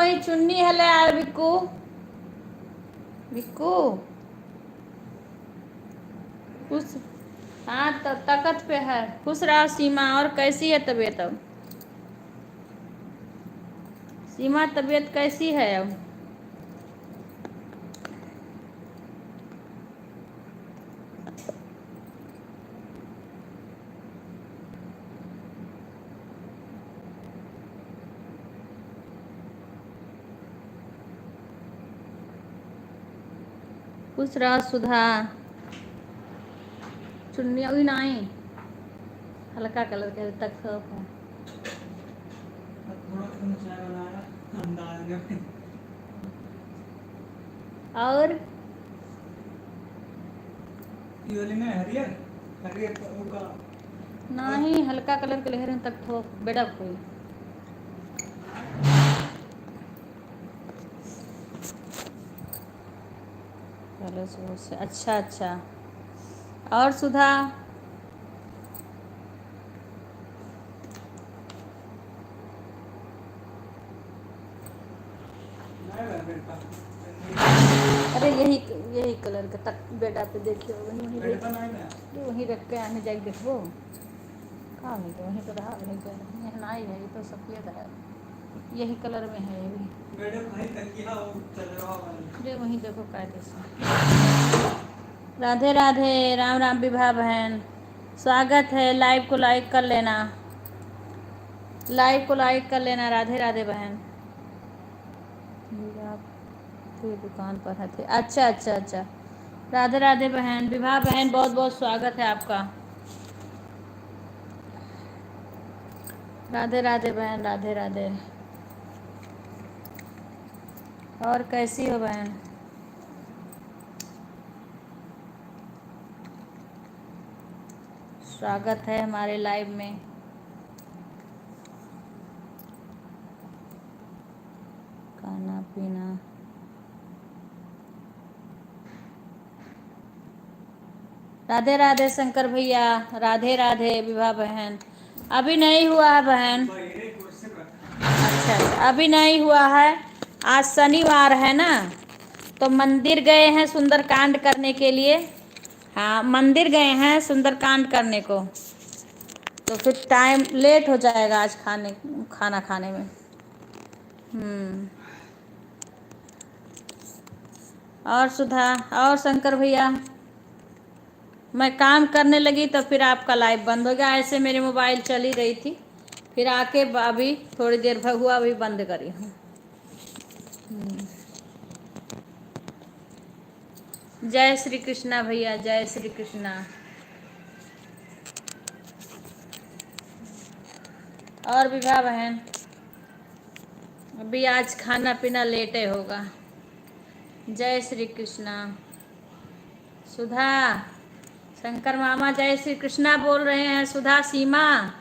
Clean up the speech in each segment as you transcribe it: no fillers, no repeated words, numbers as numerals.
वही चुन्नी हले यार बिक्कू। बिक्कू खुश। हाँ तो तकत पे है। खुश रहा सीमा। और कैसी है तबीयत अब? सीमा तबीयत कैसी है अब? खुश रहा सुधा। चुन्नी अभी नहीं, हल्का कलर के तक है। और नहीं हल्का कलर के लहरें तक थो बेड़ा कोई। चलो सुबह से अच्छा अच्छा। और सुधा अरे यही यही कलर का तक बेटा पे देखियो वहीं रख के आने जाके देखो कहाँ नहीं तो वहीं तो रहा वहीं तो यहाँ नहीं है। ये तो सफ़ेद है, यही कलर में है ये भी। अरे वहीं देखो कायदे से। राधे राधे, राम राम विभा बहन, स्वागत है। लाइव को लाइक कर लेना, लाइव को लाइक कर लेना। राधे राधे बहन। फिर दुकान पर है थे। अच्छा अच्छा अच्छा। राधे राधे बहन, विभा बहन, बहुत बहुत स्वागत है आपका। राधे राधे बहन, राधे राधे। और कैसी हो बहन? स्वागत है हमारे लाइव में। खाना पीना राधे राधे शंकर भैया, राधे राधे विभा बहन। अभी नहीं हुआ है बहन। अच्छा अभी नहीं हुआ है। आज शनिवार है ना, तो मंदिर गए हैं सुंदरकांड करने के लिए। हाँ मंदिर गए हैं सुंदरकांड करने को, तो फिर टाइम लेट हो जाएगा आज खाना खाने में। और सुधा और शंकर भैया, मैं काम करने लगी तो फिर आपका लाइव बंद हो गया। ऐसे मेरी मोबाइल चल ही रही थी, फिर आके अभी थोड़ी देर हुआ अभी बंद करी हूँ। जय श्री कृष्णा भैया, जय श्री कृष्णा। और विभा बहन, अभी आज खाना पीना लेटे होगा। जय श्री कृष्णा। सुधा शंकर मामा जय श्री कृष्णा बोल रहे हैं। सुधा सीमा,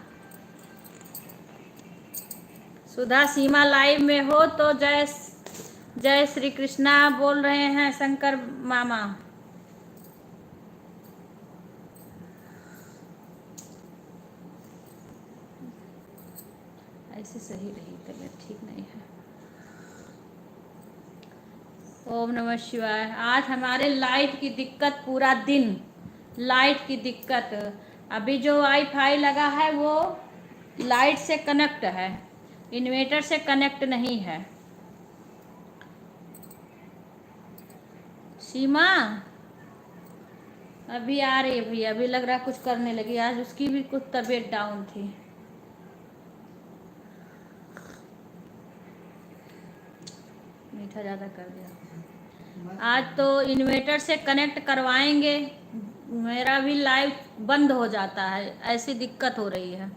सुधा सीमा लाइव में हो तो जय जय श्री कृष्णा बोल रहे हैं शंकर मामा। ऐसे सही रही, तबीयत ठीक नहीं है। ओम नमः शिवाय। आज हमारे लाइट की दिक्कत, पूरा दिन लाइट की दिक्कत। अभी जो वाईफाई लगा है वो लाइट से कनेक्ट है, इन्वर्टर से कनेक्ट नहीं है। सीमा अभी आ रही है भैया, अभी लग रहा कुछ करने लगी। आज उसकी भी कुछ तबीयत डाउन थी। मीठा ज़्यादा कर दिया। आज तो इन्वर्टर से कनेक्ट करवाएंगे, मेरा भी लाइव बंद हो जाता है, ऐसी दिक्कत हो रही है।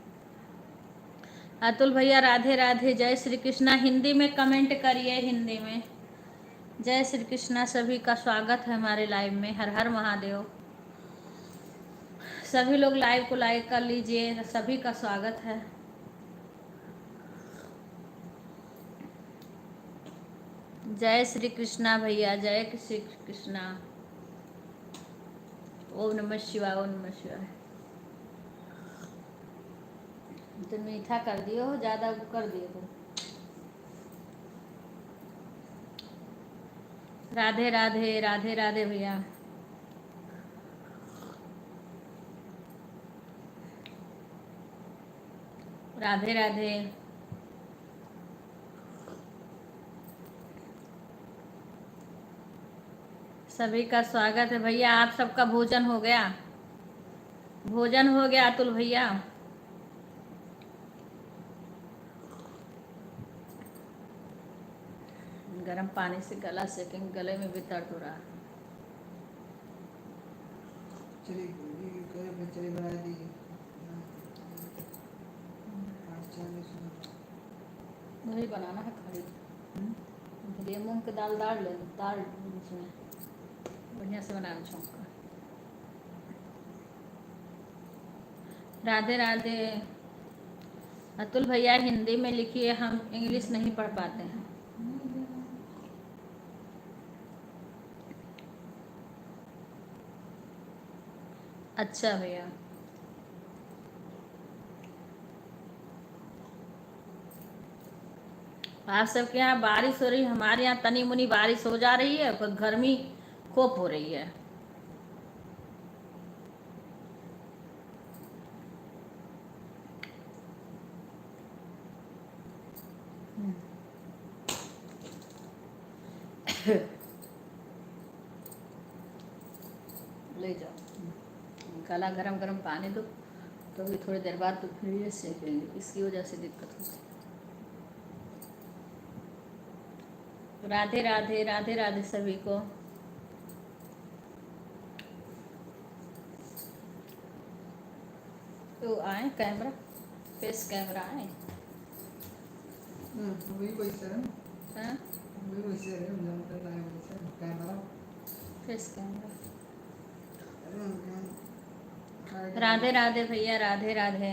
अतुल भैया राधे राधे, जय श्री कृष्णा। हिंदी में कमेंट करिए, हिंदी में। जय श्री कृष्णा। सभी का स्वागत है हमारे लाइव में। हर हर महादेव। सभी लोग लाइव को लाइक कर लीजिए, सभी का स्वागत है। जय श्री कृष्णा भैया, जय श्री कृष्णा। ओम नमः शिवाय, ओम नमः शिवाय। तो मीठा कर दियो, ज़्यादा कर दियो तो। राधे राधे राधे राधे भैया। राधे राधे। सभी का स्वागत है भैया। आप सबका भोजन हो गया? भोजन हो गया अतुल भैया? गर्म पानी से गला सेकेंगे, गले में भी दर्द हो रहा है। वही बनाना है खड़ी। ये मूंग की दाल डाल ले, दाल उसमें बढ़िया से बनाना छौंक कर। राधे राधे। अतुल भैया हिंदी में लिखिए, हम इंग्लिश नहीं पढ़ पाते हैं। अच्छा भैया। आप सबके यहाँ बारिश हो रही है, हमारे यहाँ तनी मुनी बारिश हो जा रही है, पर गर्मी खूब हो रही है। ले जाओ, गला गरम गरम पानी दो, तो भी थोड़ी देर बाद तो फिर ये सेकेंगे, इसकी वजह से दिक्कत होती है। राधे राधे राधे राधे सभी को। तो आए कैमरा, फेस कैमरा आए। वही पैसा है, हाँ वही पैसे है, camera face camera. Radhe Radhe भैया राधे राधे।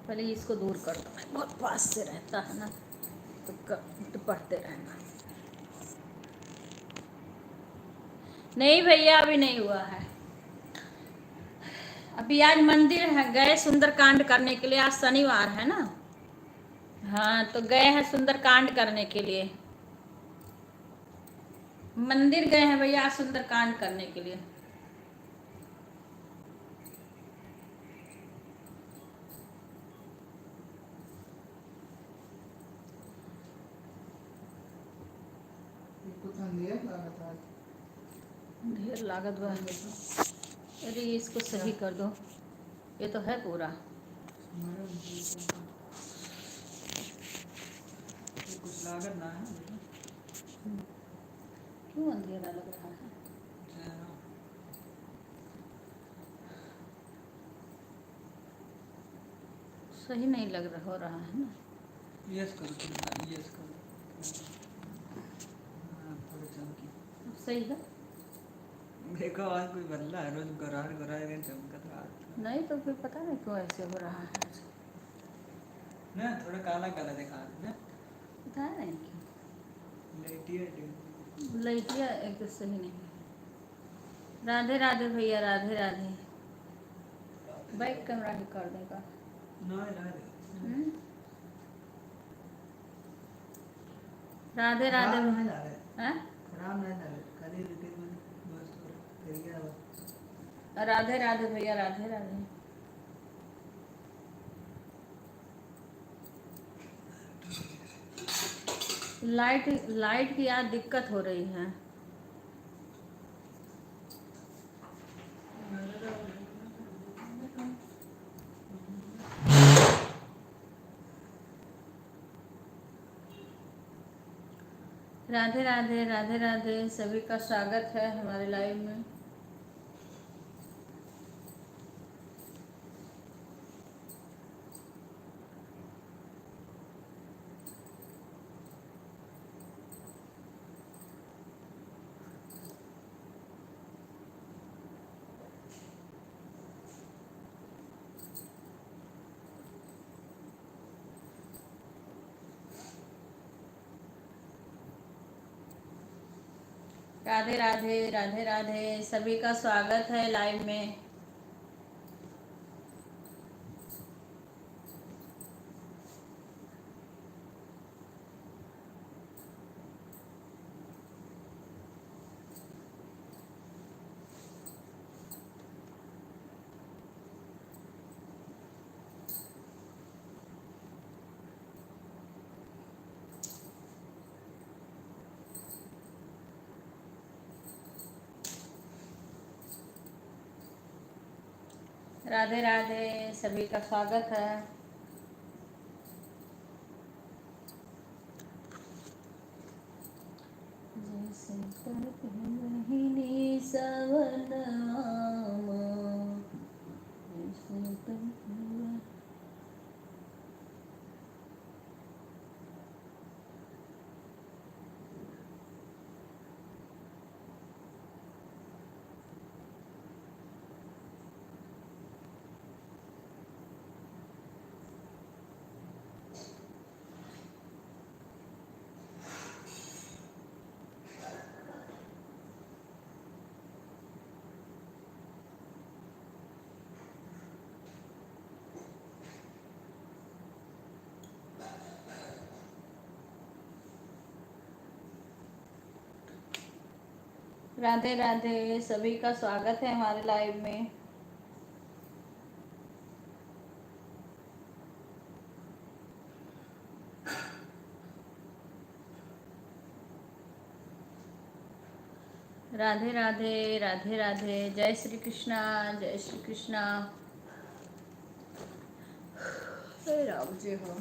पहले इसको दूर कर दो, बहुत पास से रहता है ना, तो पढ़ते रहना। नहीं भैया अभी नहीं हुआ है। अभी आज मंदिर है, गए सुंदरकांड करने के लिए, आज शनिवार है ना। हाँ तो गए हैं सुंदरकांड करने के लिए, मंदिर गए हैं भैया आज सुंदरकांड करने के लिए। ढेर लागत बा। अरे इसको सही कर दो, ये तो है पूरा। कुछ लागत ना है, क्यों अंधेरा लग रहा है? सही नहीं लग रहा हो रहा है ना। यस करो, यस करो। थोड़ी चमकी सही है। देखो आज कोई बदला है, रोज गरार गरार के चमकत रात नहीं तो फिर पता नहीं क्यों ऐसे हो रहा है ना, थोड़ा काला काला दिखा ना, पता नहीं क्यों। लेटिया लाइटिया एक तो सही नहीं। राधे राधे भैया राधे राधे। बैक कैमरा ही कर देगा। ना राधे राधे। हैं? खराब नहीं डाले, खाली रिटेल में बस कर गया बस। राधे राधे भैया राधे राधे। लाइट की आज दिक्कत हो रही है। राधे राधे राधे राधे सभी का स्वागत है हमारे लाइव में। राधे राधे राधे राधे सभी का स्वागत है लाइव में। राधे राधे, सभी का स्वागत है। जैसे तड़पी सवनम, जैसे तड़पी। राधे राधे, सभी का स्वागत है हमारे लाइव में। राधे राधे, राधे राधे, जय श्री कृष्णा, जय श्री कृष्णा। हे राम जी हो।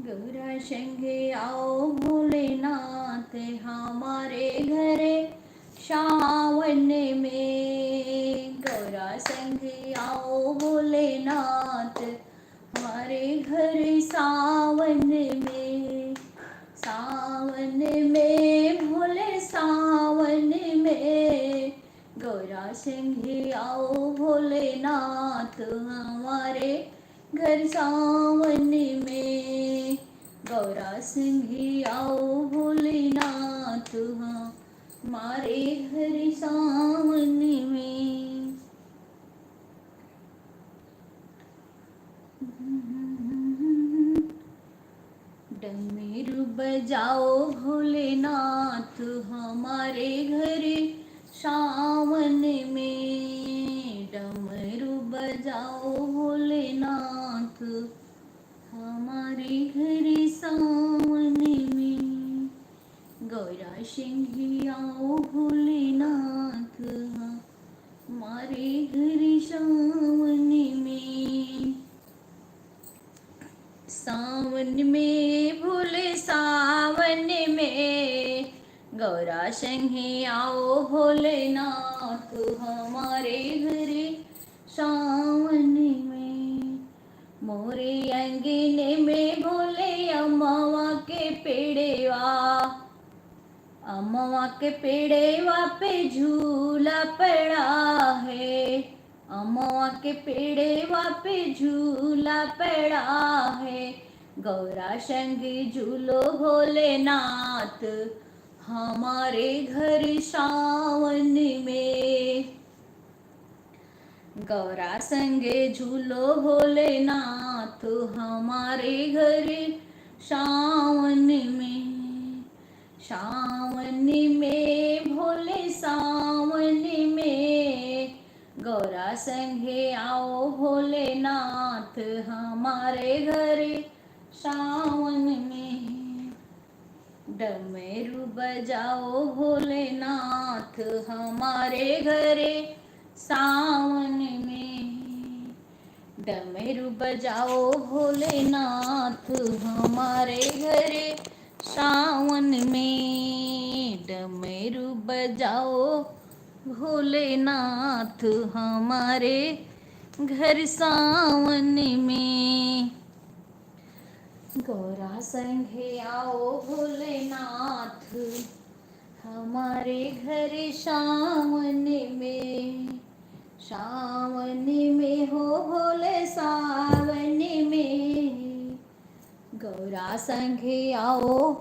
गौरा शंगे आओ भोलेनाथ हमारे घरे सावन में, गौरा संगे आओ भोलेनाथ हमारे घर सावन में, सावन में भोले सावन में, गौरा संगे आओ भोलेनाथ हमारे घर सावन में, गौरा संगे आओ भोलेनाथ हमारे घर सावन में। डमरू बजाओ भोलेनाथ हमारे घर सावन में, डमरू बजाओ भोलेनाथ हमारे घर सावन में, गौरा सिंह आओ भोलेनाथ हमारे घर सावन में, सावन में भोले सावन में, गौरा संगे आओ भोलेनाथ हमारे घर सावन में, मोरे अंगने में भोले अम्मा के पेड़ेवा, अम्मा के पेड़ेवा पे झूला पड़ा है, अम्मा के पेड़ेवा पे झूला पड़ा है, गौरा संग झूलो भोलेनाथ हमारे घर सावन में, गौरा संगे झूलो भोलेनाथ हमारे घर सावन में, सावन में भोले सावन में, गौरा संगे आओ भोलेनाथ हमारे घर सावन में, डमरू बजाओ भोलेनाथ हमारे घरे सावन में, डमरू बजाओ भोलेनाथ हमारे घरे सावन में, डमरू बजाओ भोलेनाथ हमारे घर सावन में, गौरा संगे आओ भोलेनाथ हमारे घर सावन में, सावन में हो भोले सावन में, गौरा संगे आओ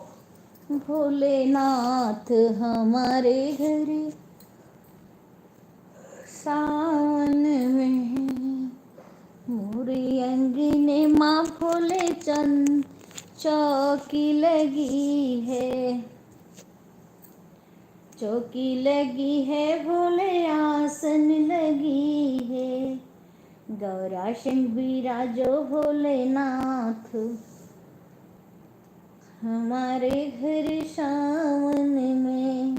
भोलेनाथ हमारे घर सावन में, मोरी अंगने माँ भोले चंद चौकी लगी है, चौकी लगी है भोले आसन लगी है, गौरा सिंह बिराजो भोलेनाथ हमारे घर सावन में,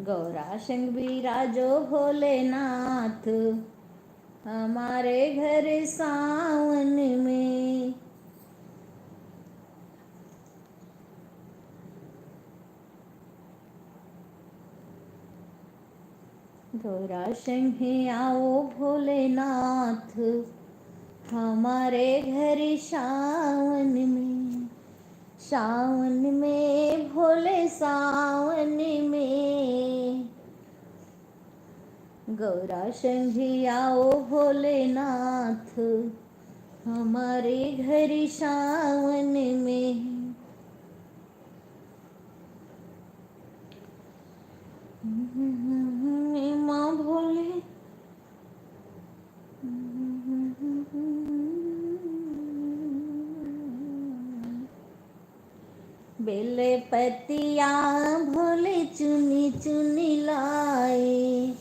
गौरा संग बिराजो भोलेनाथ हमारे घर सावन में। गौरा संग आओ भोलेनाथ हमारे घर सावन में। सावन में भोले सावन में। गौरा संग आओ भोलेनाथ हमारे घर सावन में। माँ भोले बेले पतिया भोले चुनी चुनी लाए।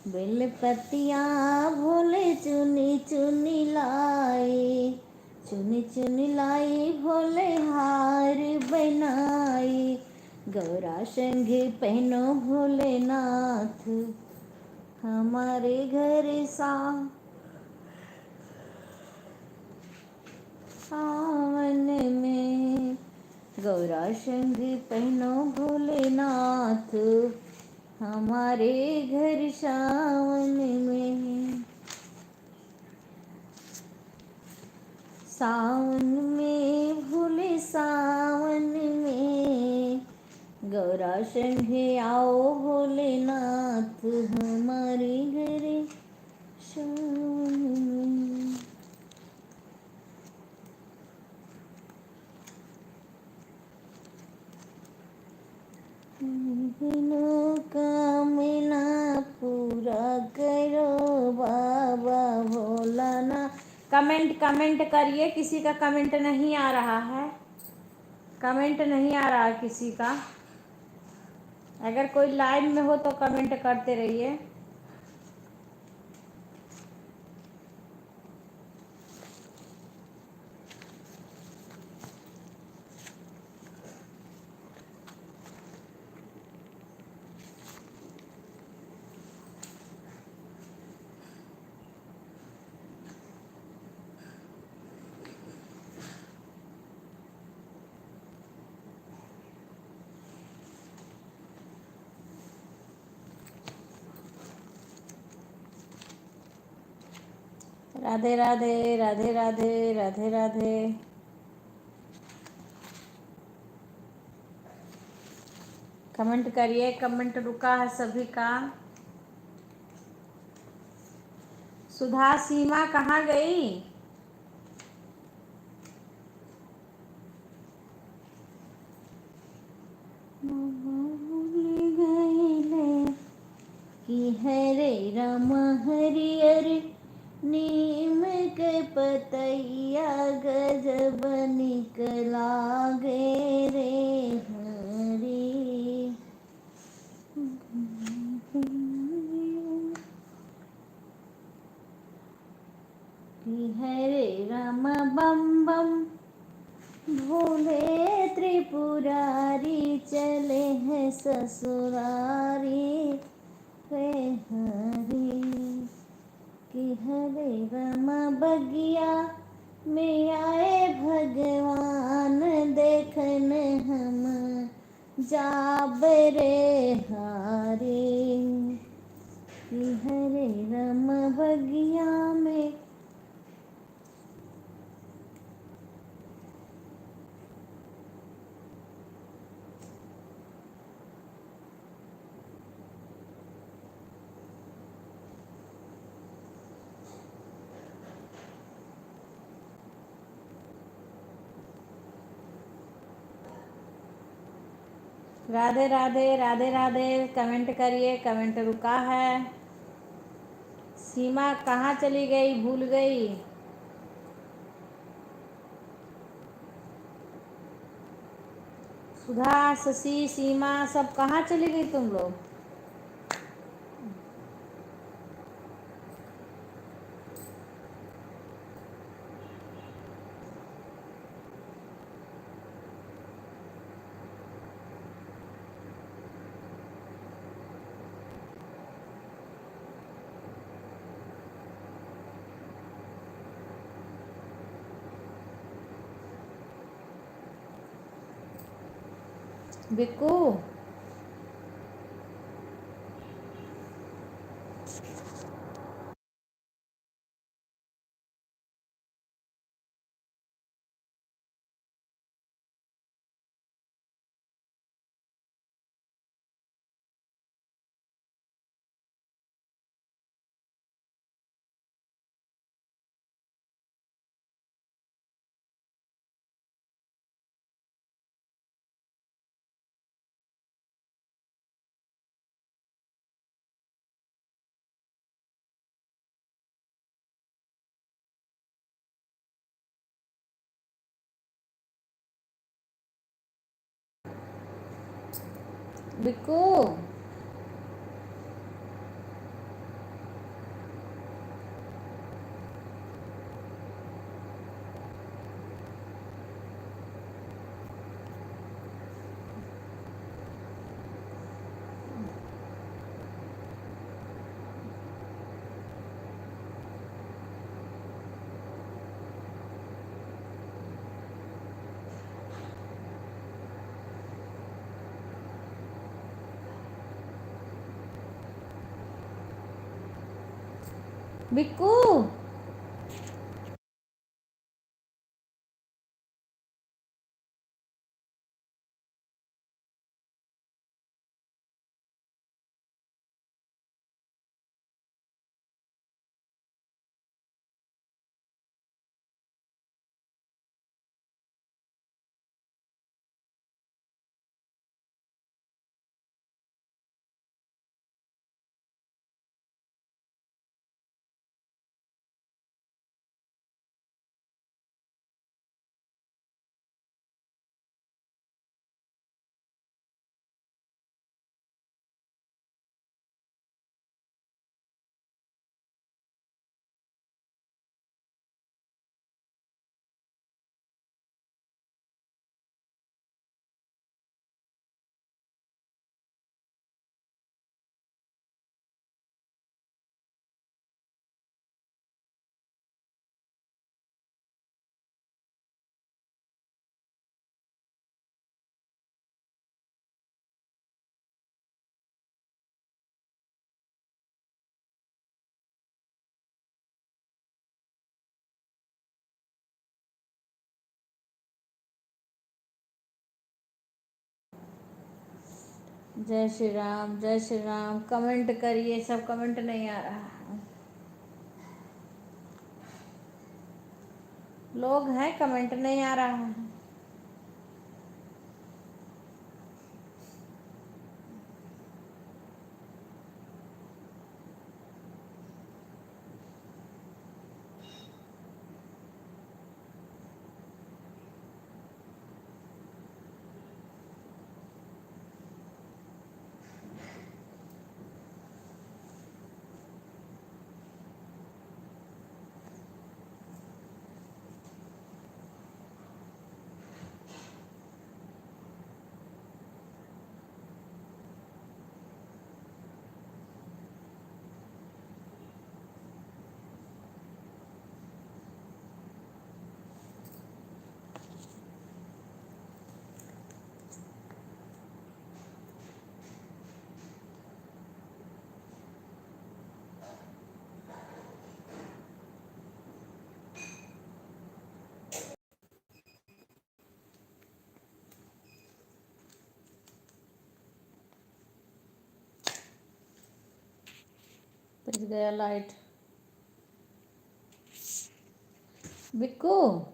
बेल पतिया भोले चुनी चुनी लाए। चुनी चुनी लाई भोले हार बनाई। गौरा संग पहनो भोलेनाथ हमारे घर सावन में। गौरा संग पहनो भोलेनाथ हमारे घर सावन में। सावन में भोले सावन में। गौरा संग आओ भोलेनाथ हमारे घर सावन में। कामना पूरा करो बाबा भोलाना। कमेंट करिए, किसी का कमेंट नहीं आ रहा है। कमेंट नहीं आ रहा किसी का। अगर कोई लाइव में हो तो कमेंट करते रहिए। राधे राधे राधे राधे राधे राधे। कमेंट करिए, कमेंट रुका है सभी का। सुधा सीमा कहाँ गई? भूल गईले कि हरे राम हरियर नीम के पतैया गजब निकला गे रे हरी। कि हरे राम बम बम भोले त्रिपुरारी चले हैं ससुरारी रे हरी। कि हरे राम बगिया में आए भगवान देखन हम जाब रे हारी। कि हरे राम बगिया में। राधे राधे राधे राधे। कमेंट करिए, कमेंट रुका है। सीमा कहाँ चली गई, भूल गई? सुधा, शशि, सीमा सब कहाँ चली गई तुम लोग? बिक्कू बिक्कू बिक्कू जय श्री राम, जय श्री राम। कमेंट करिए, सब कमेंट नहीं आ रहा है। लोग हैं, कमेंट नहीं आ रहा है। गया लाइट। बिक्कू